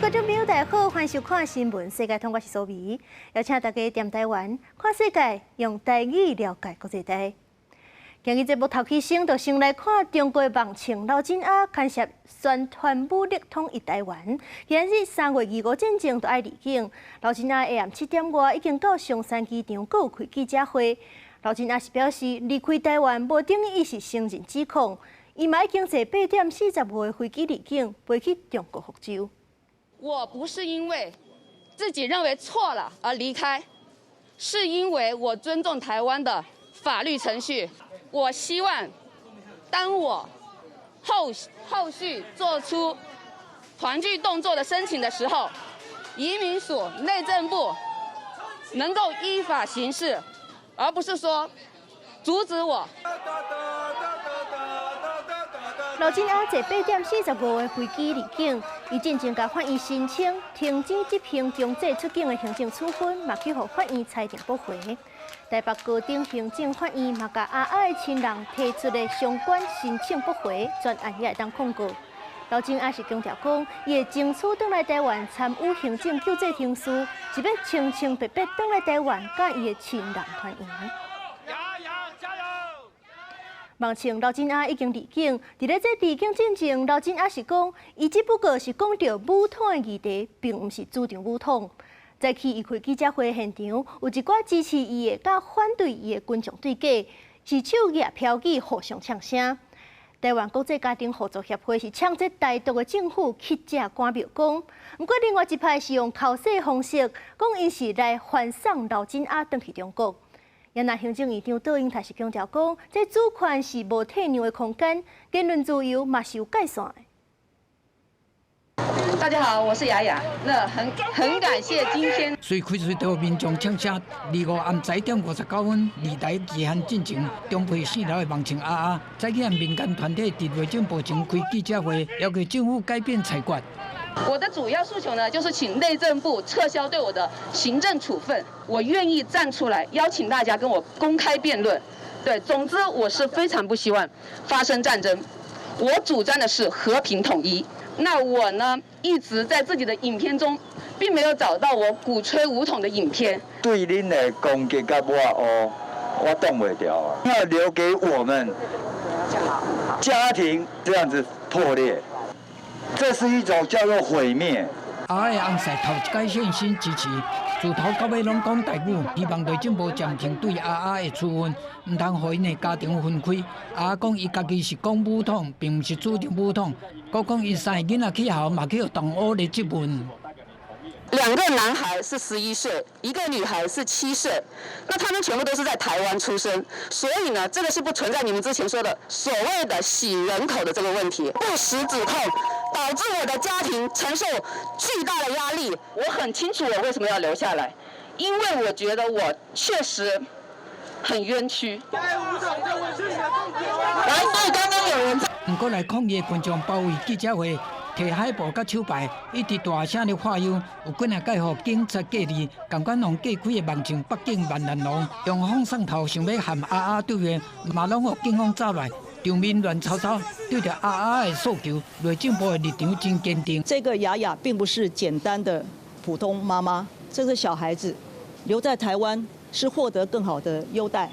观众朋友，大家好，欢迎收看新闻世界通，我是苏眉，邀请大家踮台湾看世界，用台语了解国际大。今日节目头起先，就先来看中国网青刘真雅牵涉宣传武力统一台湾。今日3月25进前就爱离境。刘真雅下暗7点外已经到松山机场，阁有开记者会。刘真雅是表示，离开台湾无等于伊是承认指控，伊嘛已经坐8点45的飞机离境，飞去中国福州。我不是因为自己认为错了而离开，是因为我尊重台湾的法律程序。我希望，当我后续做出团聚动作的申请的时候，移民署、内政部能够依法行事，而不是说阻止我。刘真雅坐8点45的飞机离境，伊进前甲法院申请停止执行强制出境的行政处分，嘛去互法院裁定驳回。台北高等行政法院嘛甲阿的亲人提出的相关申请驳回，专案也会当控告。刘真雅是强调讲，伊会争取返来台湾参与行政救济庭事，是要清清白白返来台湾，甲伊的亲人团圆。网青刘真雅已经离境，伫咧这离境进程，刘真雅是讲，伊只不过是讲到武统的议题，并毋是主张武统。早起伊开记者会现场，有一寡支持伊的，甲反对伊的群众对决，是手举飘起，互相呛声。台湾国际家庭互助协会是呛这台独的政府乞食官庙讲，不过另外一派是用口说方式，讲因是来欢送刘真雅返去中国。也那行政院长杜英台是强调讲，这主权是无退让的空间，言论自由嘛是有界线的。大家好，我是雅雅。那很感谢今天。随开随到民众呛声，25暗7点59分，离台期限进程，中配4楼的网青阿，再去民间团体伫内政部前开记者会，要求政府改变裁决。我的主要诉求呢，就是请内政部撤销对我的行政处分。我愿意站出来，邀请大家跟我公开辩论。对，总之我是非常不希望发生战争。我主张的是和平统一。那我呢，一直在自己的影片中，并没有找到我鼓吹武统的影片。对恁的攻击甲我动不了啊！要留给我们家庭这样子破裂，这是一种叫做毁灭。阿的红赛头一届现身支持，自头到尾拢讲台语，希望内政部暂停对阿的处分，唔通互因的家庭分开。阿讲伊家己是讲武统，并唔是主张武统。佮讲伊3个囡仔去校嘛去同学的质问。2个男孩是11岁，1个女孩是7岁，那他们全部都是在台湾出生，所以呢，这个是不存在你们之前说的所谓的洗人口的这个问题，不实指控，导致我的家庭承受巨大的压力。我很清楚我为什么要留下来，因为我觉得我确实很冤屈。来，对，刚刚有人在。不过来抗议的群众包围记者会，摕海报甲手牌，一直大声的喊嚷，有几人介互警察隔离，共款用隔开的网青北京万南路，用风送头想要含阿对面，嘛拢互警方走来，场面乱糟糟。对着阿的诉求，内政部的立场真坚定。这个雅雅并不是简单的普通妈妈，这个小孩子留在台湾是获得更好的优待、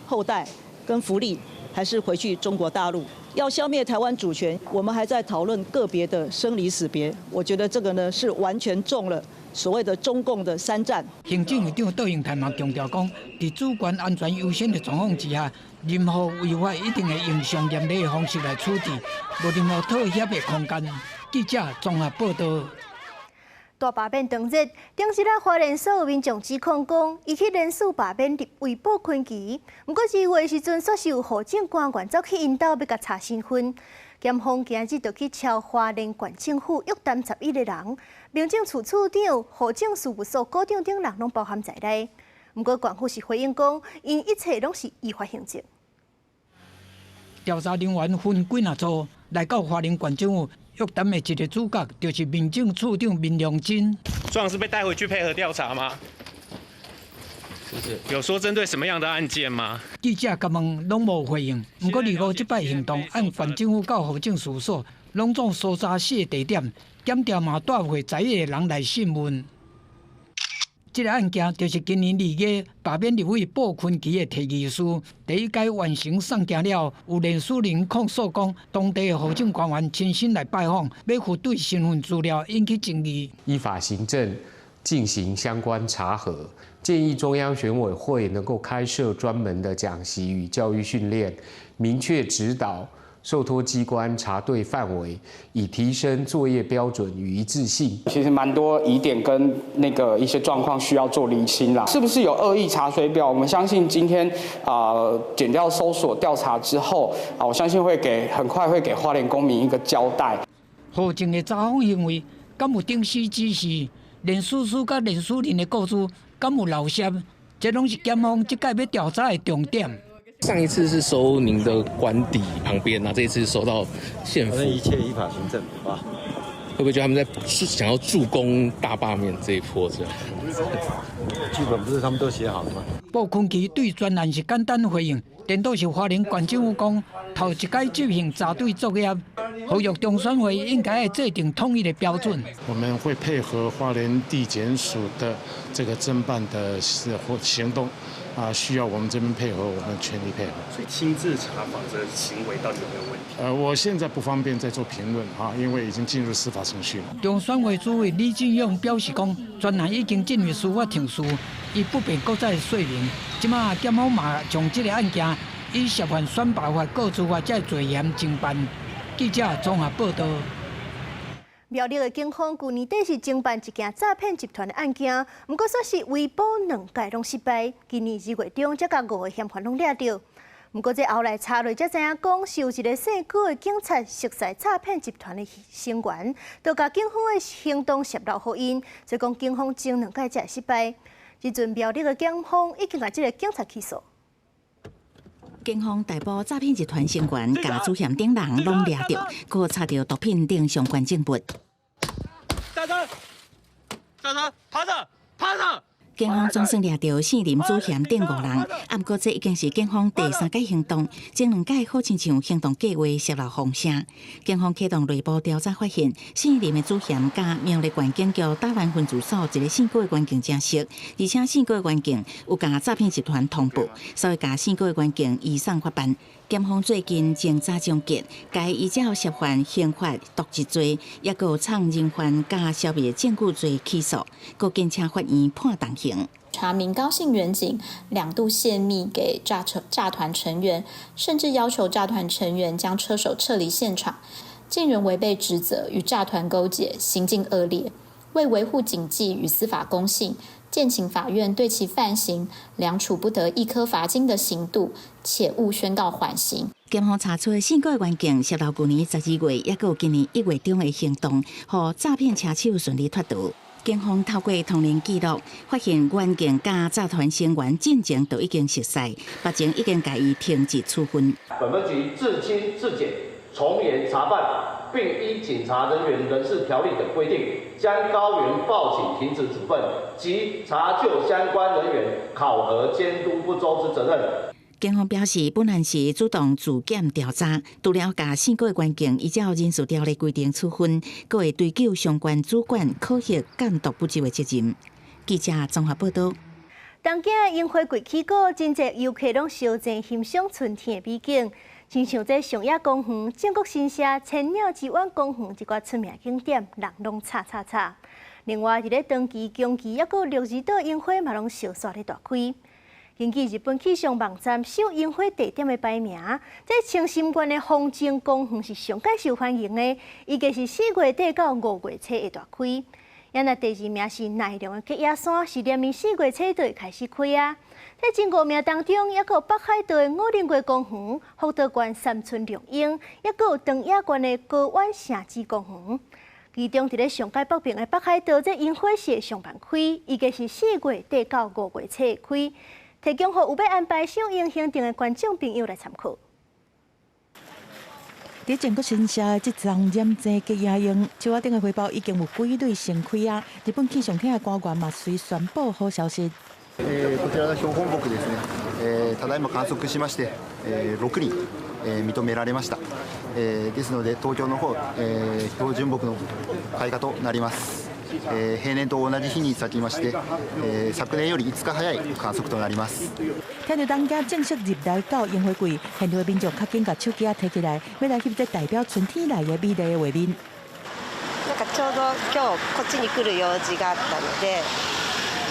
后代跟福利，还是回去中国大陆？要消灭台湾主权，我们还在讨论个别的生离死别。我觉得这个呢是完全中了所谓的中共的3战。行政院长杜英台嘛强调讲，在主权安全优先的状况之下，任何违法一定会用上严厉的方式来处置，无任何妥协的空间。记者综合报道。大罢免当日，顶日花莲所有民众指控讲，伊去连署罢免立委保坤琪，不过2月时阵说是有户政官员走去因兜要甲查身份，检方今日就去敲花莲县政府约谈11个人，民政处处长、户政事务所股长等人拢包含在内。不过县府是回应讲，因一切拢是依法行政。调查人员分几若组来到花莲县政府。约谈的一个主角就是民政处长民良金。壮是被带回去配合调查吗？有说针对什么样的案件吗？记者甲问拢无回应。不过25这摆行动按县政府到户政事务所，拢总搜查4个地点，检调嘛带回在野人来讯问。这个案件就是今年2月，罢免立委鲍坤奇的提议书第一届完成送件了，有连署人控诉讲，当地的行政官员亲身来拜访，要核对身份资料，引起争议。依法行政进行相关查核，建议中央选委会能够开设专门的讲习与教育训练，明确指导受托机关查对范围，以提升作业标准与一致性。其实蛮多疑点跟一些状况需要做厘清啦，是不是有恶意查水表？我们相信今天检调搜索调查之后我相信很快会给花莲公民一个交代。何情的查访行为，敢有定序指示？连署书甲连署人的故事，敢有漏涉？这拢是检方这届要调查的重点。上一次是收您的官邸旁边，那这一次收到县府，一切依法行政啊。会不会觉得他们在想要助攻大罢免这一波？这样，剧本不是他们都写好了吗？鲍坤奇对专案是简单回应，颠倒是花莲县政府讲，头一届执行查对作业，呼吁中选会应该制定统一的标准。我们会配合花莲地检署的这个侦办的行动。需要我们这边配合，我们全力配合。所以亲自查访这个行为到底有没有问题？我现在不方便再做评论因为已经进入司法程序了。中选会主委李进勇表示讲，专案已经进入司法程序，伊不便搁再说明。即马检方嘛将这个案件以涉犯选罢法告处罚这罪嫌侦办。记者综合报道。苗栗的警方去年底是侦办一件诈骗集团的案件，不过说是围捕2届拢失败。今年2月中才甲5个嫌犯拢抓到，不过这后来查落才知影讲，是有一个姓古的警察熟悉诈骗集团的成员，就甲警方的行动泄露给因，所以讲警方侦2届才会失败。即阵苗栗的警方已经把这个警察起诉。警方逮捕诈骗集团成员，甲主嫌等人拢抓到，搁查到毒品等相关证物。下车！下车！趴着！趴着！警方总算抓到4名主嫌等5人，不过这已经是警方第3届行动，前2届好亲像行动计划泄露风声。警方启动内部调查，发现4名的主嫌甲苗栗县警局大湾分驻所一个姓古的员警正熟，而且姓古的员警有甲诈骗集团同步，所以甲姓古的员警移送法办。检方最近侦查终结，该依照涉犯刑法渎职罪，也有藏人犯加消灭证据罪起诉，各建请法院判重刑。查明高姓员警2度泄密给诈团成员，甚至要求诈团成员将车手撤离现场，竟然违背职责与诈团勾结，行径恶劣。为维护警纪与司法公信，建请法院对其犯行量处不得1颗罚金的刑度，且勿宣告缓刑。检方查出姓古的员警泄露去年12月，也有今年1月中的行动，让诈骗车手顺利脱逃。警方透过通联记录，发现员警甲诈团成员进前就已经熟悉，目前已经甲伊停职处分。本分局自轻自简，从严查办，并依警察人员人事条例等规定，将高原报请停职处分及查究相关人员考核监督不周之责任。警方表示，本案是主动自检调查，除了甲姓古的员警依照人事条例规定处分，还会追究相关主管考核监督不周的责任。记者综合报道。东京的樱花季起过，真侪游客拢小静欣赏春天的美景，亲像这上野公园、建国新社、千鸟之湾公园一寡出名景点，人拢叉叉叉。另外，伫咧长崎、宫崎，还有鹿儿岛樱花嘛，拢小煞咧大开。根据日本气象网站赏樱花地点的排名，这青心观的风景公园是上界受欢迎的，预计是4月底到5月初会大开。也那第2名是奈良的吉野山，是连年4月初就会开始开啊。在前5名当中，也有北海道的五稜郭公园、福岛县三春绿樱，也有长野县的高湾城址公园。其中，伫咧上界北边的北海道，这樱花是上半开，预计是4月底到5月初开。提供给有要安排赏樱行程的观众朋友来参考。伫建国新社的这张染色吉野樱，树仔顶的花苞已经有几类盛开啊！日本气象厅的官员嘛随宣布好消息。こちらが標本木ですね。ただいま観測しまして、6人認められました。ですので東京の方、標準木の開花となります。平年と同じ日に咲きまして、昨年より5日早い観測となります。聽到當家正式入來到櫻花季，現場民眾較緊把手機提起來，要來翕這代表春天來嘅美麗嘅畫面。なんかちょうど今日こっちに来る用事があったので、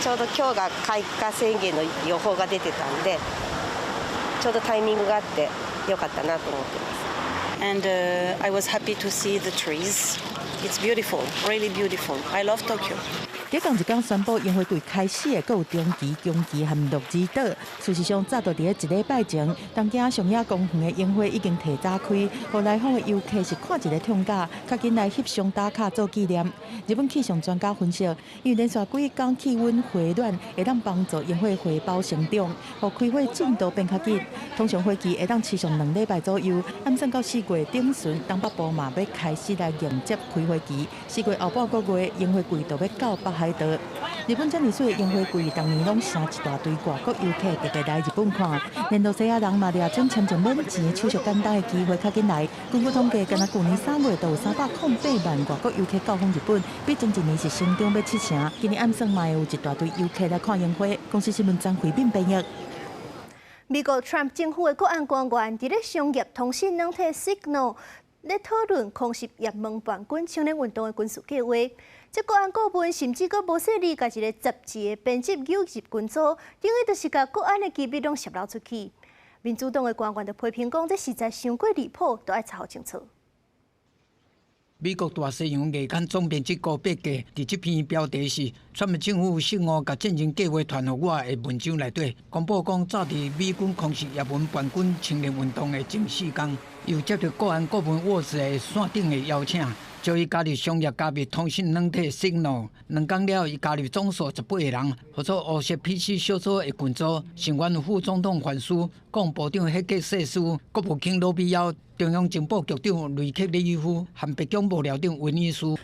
ちょうど今日が開花宣言の予報が出てたんで、ちょうどタイミングがあってよかったなと思ってます。And I was happy to see the trees. It's beautiful, really beautiful. I love Tokyo. 喺同一天宣布櫻花季開始嘅，還有中期、中期和鹿兒島。事實上，早到喺一禮拜前，東京上野公園嘅櫻花已經提早開，讓來訪嘅遊客是看一個痛假，較緊來翕相打卡做紀念。日本氣象專家分析，因為連續幾天氣溫回暖，會當幫助櫻花花苞成長，讓開花進度變較緊。通常花期會當持續2禮拜左右，暗算到4月中旬，東北部嘛要開始來迎接開花期。4月後半個月，櫻花季就要到北海道。日本這麼水嘅櫻花季，當年攏成一大堆外國遊客特別來日本看。連到西亞人嘛，掠準簽證免錢、手續簡單嘅機會較緊來。根據統計，僅去年3月就有308萬外國遊客到訪日本，比前一年是成長要7成。今年暗算嘛有一大堆遊客來看櫻花。公司新聞張惠敏編譯。美國 Trump 政府嘅國安官員喺咧商業通訊軟體 Signal 咧討論空襲也門叛軍青年運動嘅軍事計劃。這國安顧問甚至閣無說理，甲一個雜誌嘅編輯誘入軍組，等於就是甲國安嘅機密攏泄露出去。民主黨嘅官員就批評講，這實在傷過離譜，都愛查好清楚。美國大西洋月刊總編輯高柏格佇這篇標題是“川普政府失誤，甲戰爭計劃傳予我”的文章內底，公布講早佇美軍空襲也門叛軍青年運動的前4天，又接到國安顧問沃茲的線頂的邀請。就伊加入商業加密通訊軟體 Signal， 2天了，伊加入總數18個人，合作烏色 PC 小組的群組，成員副總統范斯、國部長黑格瑟斯、國務卿羅比奧、中央情報局長雷克里夫和北京幕僚長威尼斯。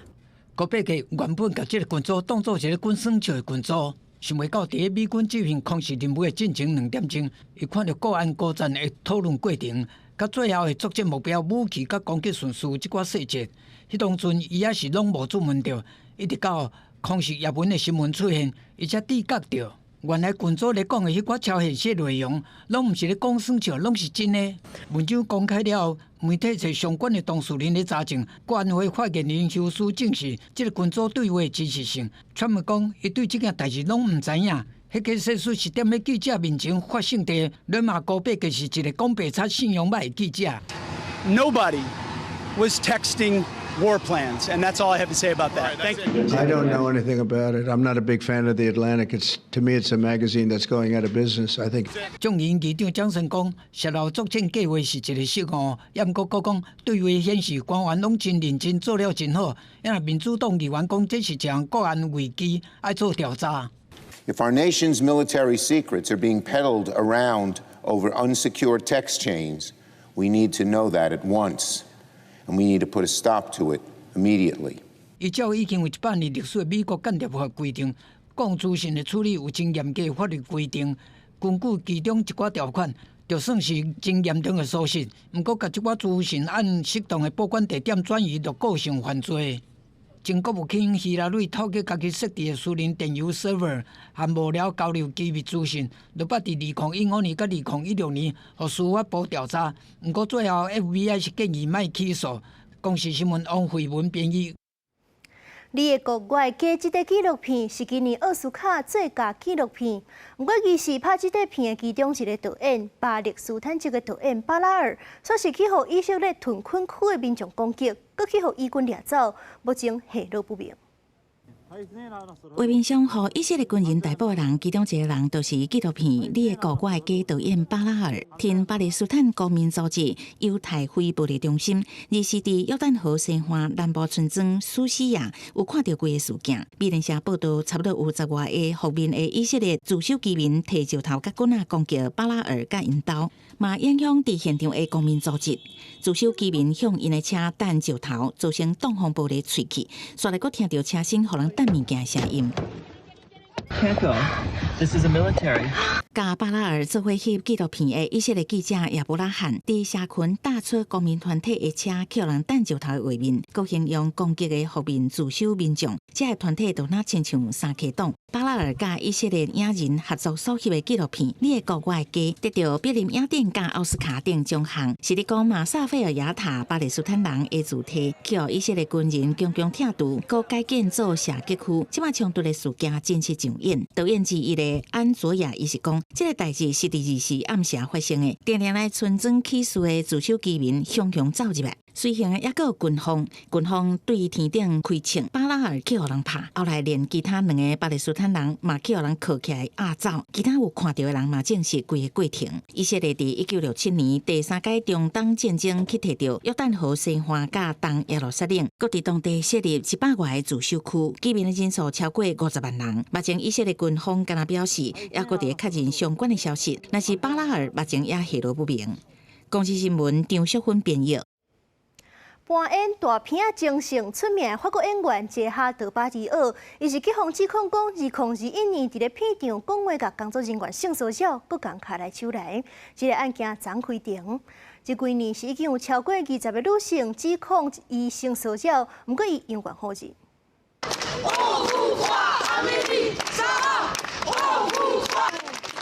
高柏格原本把這個群組當作一個軍生笑的群組，想袂到佇美軍執行空襲任務的進程2點鐘，伊看到國安高層的討論過程，甲最後的作戰目標、武器甲攻擊順序這寡細節。迄當陣，伊也是攏無注問到，一直到空襲也門的新聞出現，伊才知覺到，原來群組咧講的迄寡超現實內容，攏毋是咧講耍笑，攏是真的。文章公開了後，媒體找相關的當事人咧查證，國安會發言人休斯證實，這個群組對話的真實性。川普講，伊對這件代志攏毋知影。迄個說書是踮咧記者面前發生的，你罵高柏格是一個講白賊、信用歹的記者。Nobody was texting war plans, and that's all I have to say about that. Thank you. I don't know anything about it. I'm not a big fan of the Atlantic. To me, it's a magazine that's going out of business. I think. 眾議院議長蔣勝講，泄露作戰計劃是一個失誤，也毋過講對話顯示官員攏真認真做了真好。因為民主黨議員講，這是一項國安危機，愛做調查。If our nation's military secrets are being peddled around over unsecured text chains, we need to know that at once. And we need to put a stop to it immediately. 依照已經有100年歷史的美國間諜法規定，講資訊的處理有真嚴格的法律規定。根據其中一寡條款，就算是真嚴重的疏失，不過甲這寡資訊按適當的保管地點轉移，就構成犯罪。前國務卿希拉里透過家己設置的私人電郵 server 和幕僚交流機密資訊，就捌佇2015年到2016年予司法部調查。不過最後 FBI 是建議莫起訴。公視新聞王惠文編譯。你的國外加這個紀錄片是今年奧斯卡最佳紀錄片。不過，其實拍這個片的其中一個導演巴勒斯坦籍的導演巴拉爾，說是去予以色列屯墾區的民眾攻擊，閣去予以軍掠走，目前下落不明。畫面上，予以色列軍人逮捕的人，其中一個人就是紀錄片《你的國外》嘅導演巴拉爾，聽巴勒斯坦國民組織猶太非暴力中心，而是佇約旦河西岸南部村莊蘇西亞有看到過嘅事件。美聯社報道，差不多有10外個覆面嘅以色列自首居民提石頭甲棍仔攻擊巴拉爾甲因兜，嘛影響佇現場嘅國民組織。自首居民向因嘅車彈石頭，造成擋風玻璃碎去，煞來閣聽到車身互人彈物件聲音。Can't go. This is a military. 甲巴拉尔做伙翕纪录片的以色列记者亚伯拉罕，伫社群打出公民团体的车扣人弹石头的画面，佮形容攻击的伏面自首民众。这个团体就那亲像三脚党。巴拉尔甲以色列影人合作所翕的纪录片《你的国我的家》，得到柏林影展甲奥斯卡奖奖项，是咧讲马萨菲尔亚塔巴勒斯坦人的主题，叫以色列军人强强挺独，佮改建做射击区。即马冲突的事件真实上演。导演之一的安佐亚伊是讲，这个代志是伫24暗时发生的，定定来村庄起事的自首居民汹汹走入来。随行的也有军方对天顶开枪，巴拉尔去互人拍，后来连其他2个巴勒斯坦人嘛去互人铐起来押走，其他有看到的人嘛证实规个过程。以色列伫1967年第3届中东战争去摕到约旦河西岸甲东耶路撒冷，各伫当地设立100外个自首区，居民的人数超过50万人。目前以色列军方敢若表示，也搁伫确认相关的消息，但是巴拉尔目前也下落不明。公司新闻张淑芬编译。搬演大片精神出名的法国演员杰哈德巴迪尔，伊是警方指控讲2021年伫咧片场讲话甲工作人员性骚扰，搁共卡来手来。这个案件昨开庭，这几年是已经有超过20个女性指控伊性骚扰，不过伊永远好日。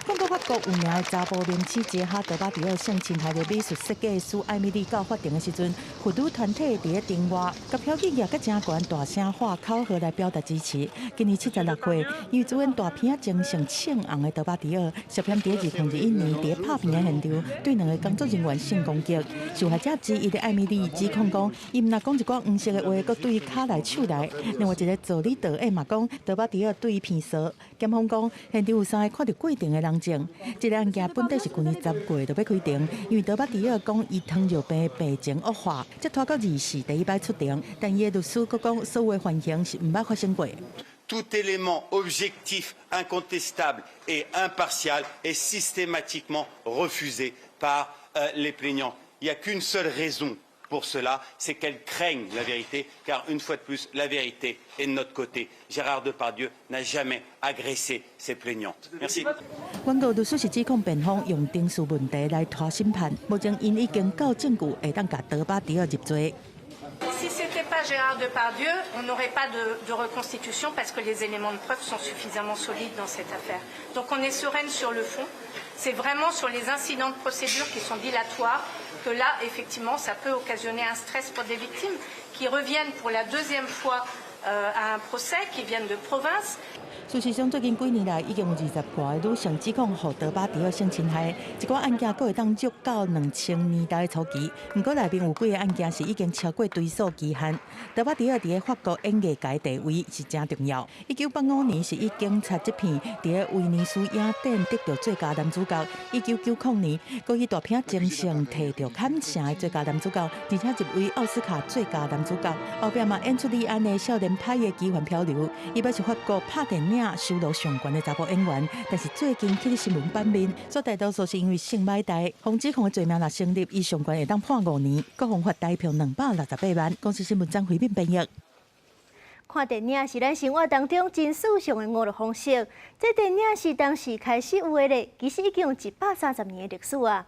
讲到法国有名的查甫名妻杰哈德巴迪尔性侵害的美术设计师艾米丽到法庭的时阵，妇女团体伫咧庭外，甲票记业甲正悬大声喊口号来表达支持。今年76岁，由主演大片精神青红的德巴迪尔，涉嫌伫2021年伫咧拍片的现场对2个工作人员性攻击。受害者之一的艾米丽指控讲，伊毋若讲一寡黄色的话，佮对伊卡来手来。另外一个助理导演嘛讲，德巴迪尔对伊骗色。检方讲，现场有3个看到过程的人。这个案件本地是去年10月就要开庭，因为德巴迪尔讲伊糖尿病病情恶化，才拖到24第一摆出庭。但伊的律师佫讲，所有的犯行是毋捌发生过。Tout élément objectif, incontestable et impartial est systématiquement refusé par les plaignants. Il n'y a qu'une seule raison pour cela, c'est qu'elles craignent la vérité, car une fois de plus, la vérité est de notre côté. Gérard Depardieu n'a jamais agressé ses plaignantes. Merci. 原告律师是指控辩方用定数问题来拖审判，目前因已经够证据会当甲德巴迪尔入罪。Si ce n'était pas Gérard Depardieu, on n'aurait pas de reconstitution parce que les éléments de preuve sont suffisamment solides dans cette affaire. Donc on est sereine sur le fond. C'est vraiment sur les incidents de procédure qui sont dilatoires que là, effectivement, ça peut occasionner un stress pour des victimes qui reviennent pour la deuxième fois à un procès, qui viennent de province. 事实上，最近几年来，已经有20外个女性指控互德巴迪尔性侵害，一个案件阁会当入到2000年代的初期。不过内面有几个案件是已经超过追诉期限。德巴迪尔伫咧法国演艺界地位是真重要。1985年是以《警察》这片伫咧威尼斯影展得到最佳男主角。1990年，佮以大片《精神》摕到坎城的最佳男主角，而且入围奥斯卡最佳男主角。后壁嘛演出李安的《少年派的奇幻漂流》，伊要是法国拍电影收入上悬的查甫演员，但是最近去新闻版面，绝大多数是因为性买台，防指控的罪名若成立，伊上悬会当判5年，各方罚台票268万。公司新闻张惠敏编译。看电影是咱生活当中真史上的娱乐方式。这电影是当时开始有的咧，其实已经有130年的历史啊。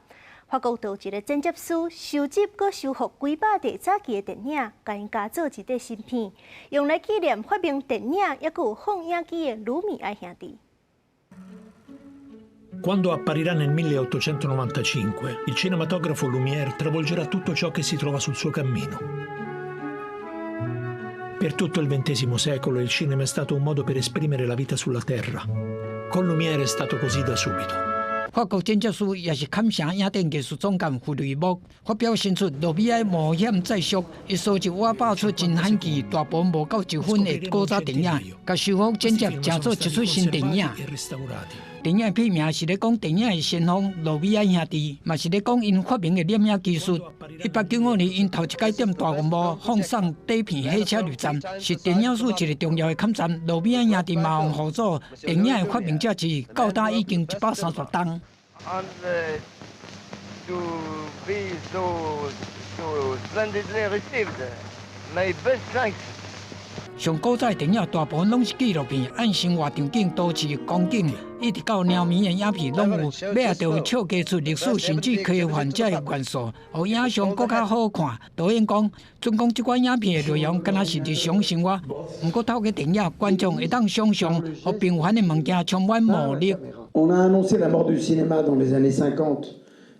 法国有一个剪接师收集佮修复几百部早期的电影，甲因加做一块新片，用来纪念发明电影也佮有放映机的卢米埃兄弟。Quando apparirà nel 1895, il cinematografo Lumière travolgerà tutto ciò che si trova sul suo cammino. Per tutto il XX secolo il cinema è stato un modo per esprimere la vita sulla Terra. Con Lumière è stato così da subito. 法国剪接师也是坎城影展艺术总监弗雷莫发表新出《路米埃冒险再续》，伊搜集挖爆出真罕见、大部无够1分的古早电影，甲修复剪接，成做一出新电影。电影片名是咧讲电影的先锋路米埃兄弟，嘛是咧讲因发明的摄影技术。1895年，因头一届点大红幕放送底片火车旅站，是电影史一个重要的坎站。路米埃兄弟嘛用合作，电影的发明者之一，到达已经130档。To be so splendidly received. My best thanks. 上古早电影大部分拢是纪录片，按生活场景、都市光景，一直到猫咪的影片，拢有尾仔就有笑加出历史甚至科幻这的元素，互影像更较好看。导演讲，准讲这款影片的内容，敢若是日常生活，不过透过电影，观众会当想象，和平凡的物件充满魔力。On a annoncé la mort du cinéma dans les années 50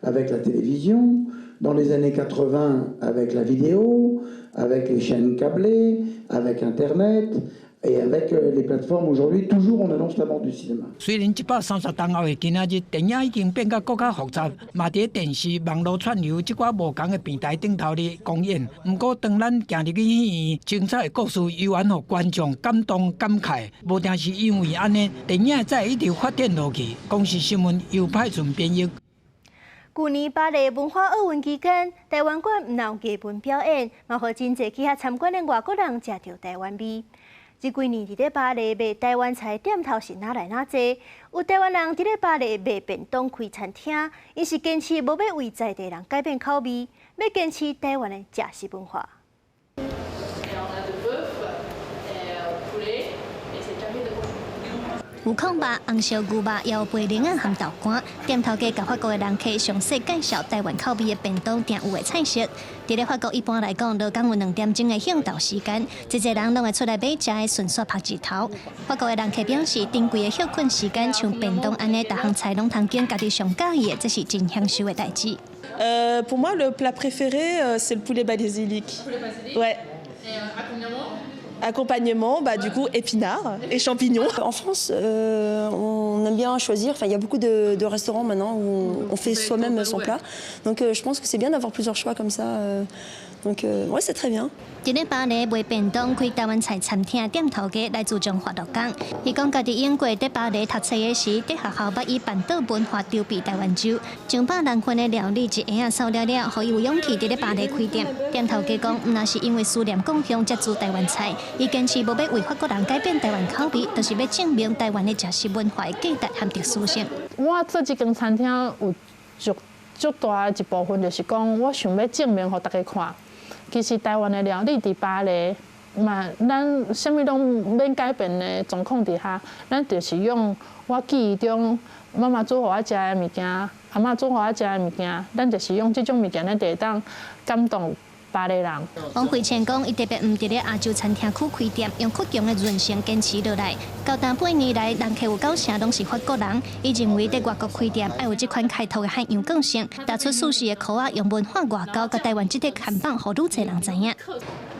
avec la télévision, dans les années 80 avec la vidéo, avec les chaînes câblées, avec Internet et avec les plateformes aujourd'hui. Toujours on annonce la mort du cinéma. 虽然130年后的今仔日，电影已经变得更加复杂，嘛伫电视、网络串流这寡无同的平台顶头咧公演。不过，当咱行入去戏院，精彩的故事依然互观众感动感慨。无定是因为安尼，电影才会一直发展落去。公视新闻由派顺编译。去年巴黎文化奥运期间，台湾馆唔有艺文表演，嘛互真侪去遐参观的外国人食到台湾味。这几年伫咧巴黎卖台湾菜店头是哪来哪济，有台湾人伫咧巴黎卖便当开餐厅，因是坚持无要为在地人改变口味，要坚持台湾的食食文化。有空吧、红烧牛肉、也有培玲仔含豆干。店头家甲法国的人客详细介绍台湾口味的便当定有的菜色。伫咧法国一般来讲，都讲有2点钟的兴豆时间，一人拢会出来买食的顺续拍一头。法国的人客表示，珍贵的休困时间像便当安尼，逐项菜拢通拣家己上喜意的，这是真享受的代志。Pour moi, le plat préféré, c'est le poulet basilic. Ouais. Accompagnement, du coup, épinards et champignons. En France, on aime bien choisir. Enfin, il y a beaucoup de restaurants maintenant où on fait soi-même son plat. Donc, je pense que c'est bien d'avoir plusieurs choix comme ça. Donc, ouais, c'est très bien. 伫咧巴黎卖便当开台湾菜餐厅店头家来自中华乐讲，伊讲家己用过伫巴黎读册的时，伫学校捌伊办倒文化筹备台湾酒，上百人份的料理一下啊扫了了，互伊有勇气伫咧巴黎开店。店头家讲，毋那是因为思念故乡，接触台湾菜，伊坚持无要为法国人改变台湾口味，就是要证明台湾的食食文化的价值和特殊性。我做这间餐厅有足大一部分，就是讲我想要证明互大家看。其实台湾的料理伫巴黎，嘛，咱啥物拢免改变的状况底下，咱就是用我记忆中妈妈煮互我食的物件，阿嬷煮互我食的物件，咱就是用这种物件，咱就会当感动巴黎人。王慧倩讲，伊特别毋伫咧亚洲餐厅区开店，用倔强的韧性坚持落来。高达8年来，人客有90%拢是法国人。伊认为伫外国开店，要有这款开拓的海洋个性，打出舒适的口仔，用文化外交甲台湾这个看板，互愈侪人知影。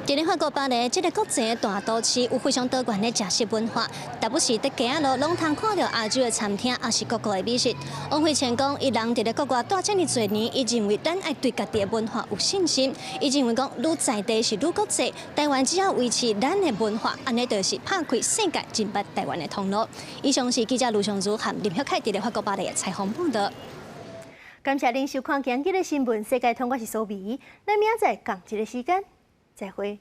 伫咧法国巴黎这个国际的大都市，有非常多元的食食文化，但不是伫街仔路拢通看到亚洲的餐厅，也是各国的美食。王慧倩讲，伊人伫咧国外待这么多年，伊认为咱爱对家己的文化有信心。伊认为讲，愈在地是愈国际，台湾只要维持咱的文化，安尼就是拍开世界进捌台湾的通路。以上是记者卢尚珠和林晓凯伫咧法国巴黎的采访报道。感谢您收看今日的新闻，世界通我是苏美，咱明仔载同一个时间再会。